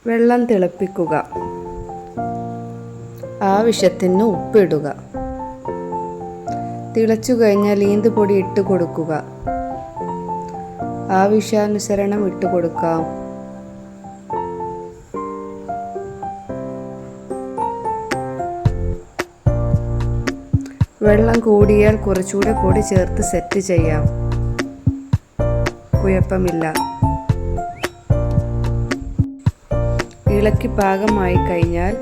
വെള്ളം തിളപ്പിക്കുക. ആവശ്യത്തിന് ഉപ്പിടുക. തിളച്ചു കഴിഞ്ഞാൽ ഈന്തുപൊടി ഇട്ട് കൊടുക്കുക. ആവശ്യാനുസരണം ഇട്ട് കൊടുക്കാം. വെള്ളം കൂടിയാൽ കുറച്ചുകൂടെ പൊടി ചേർത്ത് സെറ്റ് ചെയ്യാം. കുഴപ്പമില്ല. ഇളക്കി പാകമായി കഴിഞ്ഞാൽ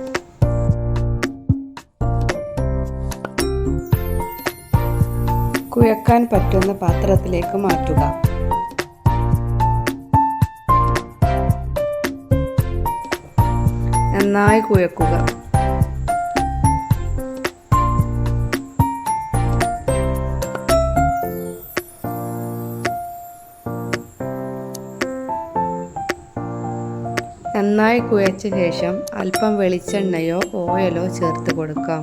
കുഴക്കാൻ പറ്റുന്ന പാത്രത്തിലേക്ക് മാറ്റുക. നന്നായി കുഴക്കുക. നന്നായി കുഴച്ച ശേഷം അല്പം വെളിച്ചെണ്ണയോ ഓയിലോ ചേർത്ത് കൊടുക്കാം.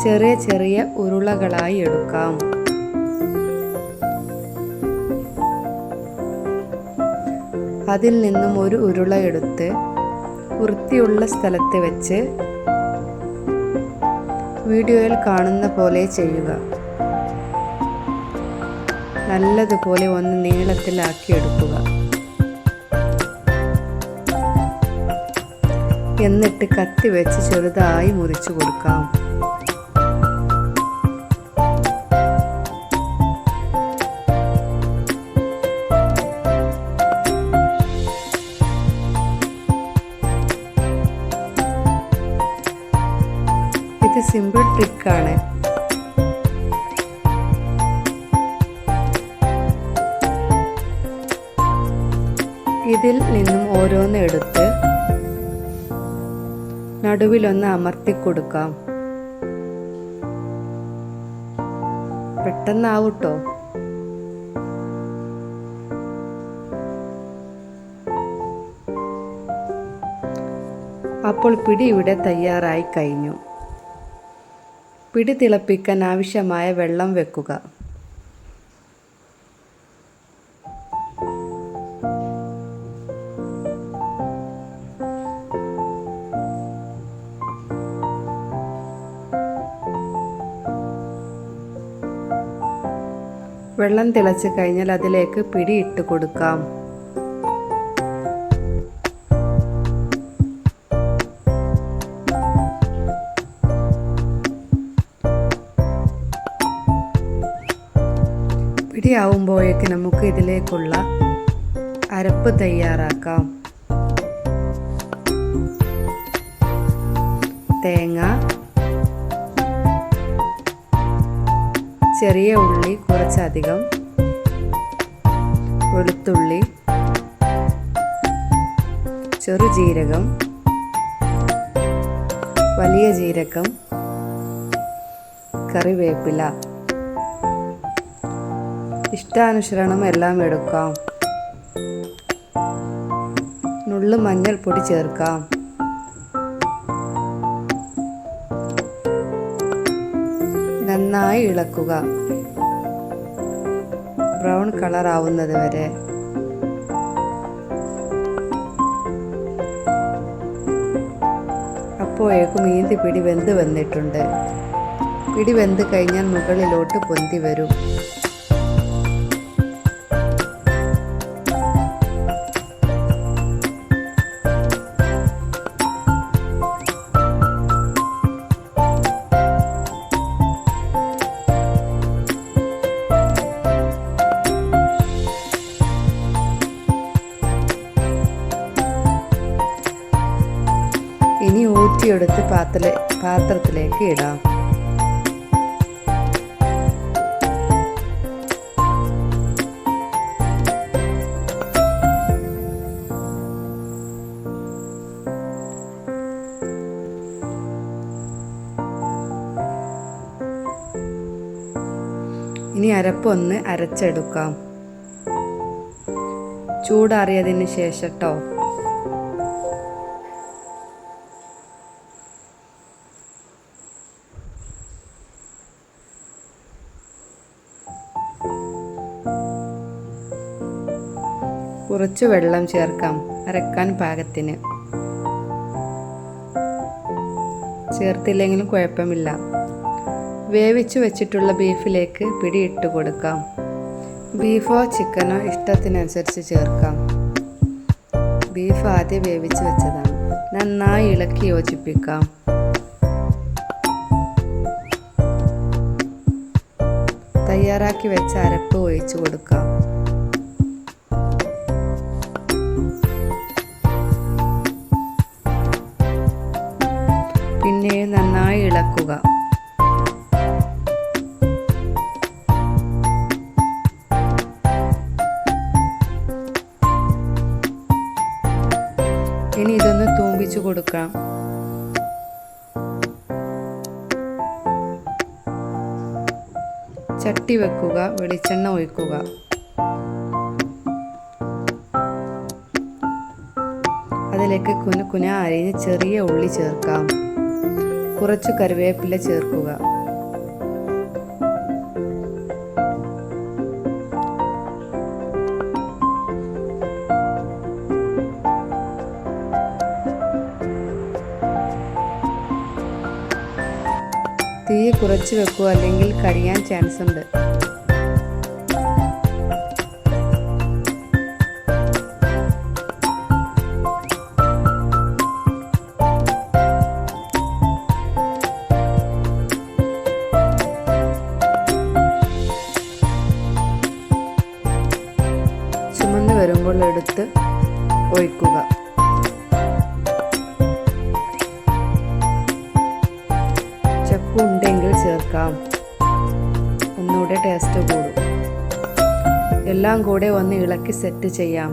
ചെറിയ ചെറിയ ഉരുളകളായി എടുക്കാം. അതിൽ നിന്നും ഒരു ഉരുള എടുത്ത് വൃത്തിയുള്ള സ്ഥലത്ത് വെച്ച് വീഡിയോയിൽ കാണുന്ന പോലെ ചെയ്യുക. നല്ലതുപോലെ ഒന്ന് നീളത്തിലാക്കി എടുക്കുക. എന്നിട്ട് കത്തി വെച്ച് ചെറുതായി മുറിച്ചു കൊടുക്കാം. ഇത് സിമ്പിൾ ട്രിക്കാണ്. ഇതിൽ നിന്നും ഓരോന്ന് എടുത്ത് നടുവിലൊന്ന് അമർത്തി കൊടുക്കാം. പെട്ടെന്നാവൂട്ടോ. അപ്പോൾ പിടി ഇവിടെ തയ്യാറായി കഴിഞ്ഞു. പിടി തിളപ്പിക്കാൻ ആവശ്യമായ വെള്ളം വെക്കുക. വെള്ളം തിളച്ച് കഴിഞ്ഞാൽ അതിലേക്ക് പിടി ഇട്ട് കൊടുക്കാം. പിടിയാവുമ്പോഴേക്ക് നമുക്ക് ഇതിലേക്കുള്ള അരപ്പ് തയ്യാറാക്കാം. തേങ്ങ, ചെറിയ ഉള്ളി കുറച്ചധികം, വെളുത്തുള്ളി, ചെറുജീരകം, വലിയ ജീരകം, കറിവേപ്പില. ഇഷ്ടാനുസരണം എല്ലാം എടുക്കാം. നുള്ളു മഞ്ഞൾപ്പൊടി ചേർക്കാം. നന്നായി ഇളക്കുക. ബ്രൗൺ കളർ ആവുന്നത് വരെ. അപ്പോഴേക്കും പിടി വെന്ത് വന്നിട്ടുണ്ട്. പിടി വെന്ത് കഴിഞ്ഞാൽ മുകളിലോട്ട് പൊന്തി വരും. ഇനി ഊറ്റിയെടുത്ത് പാത്രത്തിലേക്ക് ഇടാം. ഇനി അരപ്പൊന്ന് അരച്ചെടുക്കാം. ചൂടാറിയതിന് ശേഷം ട്ടോ. കുറച്ച് വെള്ളം ചേർക്കാം, അരക്കാൻ പാകത്തിന്. ചേർത്തില്ലെങ്കിലും കുഴപ്പമില്ല. വേവിച്ചു വെച്ചിട്ടുള്ള ബീഫിലേക്ക് പിടി ഇട്ട് കൊടുക്കാം. ബീഫോ ചിക്കനോ ഇഷ്ടത്തിനനുസരിച്ച് ചേർക്കാം. ബീഫ് ആദ്യം വേവിച്ച് വെച്ചതാണ്. നന്നായി ഇളക്കി യോജിപ്പിക്കാം. തയ്യാറാക്കി വെച്ച അരപ്പ് ഒഴിച്ചു കൊടുക്കാം. പിന്നെയും നന്നായി ഇളക്കുക. ഇനി ഇതൊന്ന് തൂമ്പിച്ചു കൊടുക്കാം. ചട്ടി വെക്കുക, വെളിച്ചെണ്ണ ഒഴിക്കുക. അതിലേക്ക് കുനുകുന അരിഞ്ഞ് ചെറിയ ഉള്ളി ചേർക്കാം. കുറച്ച് കറിവേപ്പില ചേർക്കുക. തീ കുറച്ച് വെക്കുക, അല്ലെങ്കിൽ കരിയാൻ ചാൻസ് ഉണ്ട്. ചുമന്ന് വരുമ്പോൾ എടുത്ത് ഒഴിക്കുക. ചപ്പ് ഉണ്ടെങ്കിൽ ചേർക്കാം, ഒന്നുകൂടെ ടേസ്റ്റ് കൂടും. എല്ലാം കൂടെ ഒന്ന് ഇളക്കി സെറ്റ് ചെയ്യാം.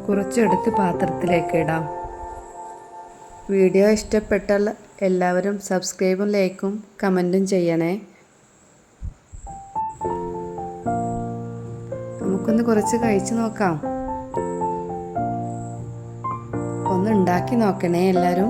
കുറച്ചെടുത്ത് പാത്രത്തിലേക്ക് ഇടാം. വീഡിയോ ഇഷ്ടപ്പെട്ടാൽ എല്ലാവരും സബ്സ്ക്രൈബും ലൈക്കും കമൻറ്റും ചെയ്യണേ. നമുക്കൊന്ന് കുറച്ച് കഴിച്ചു നോക്കാം. ഒന്ന് ഉണ്ടാക്കി നോക്കണേ എല്ലാവരും.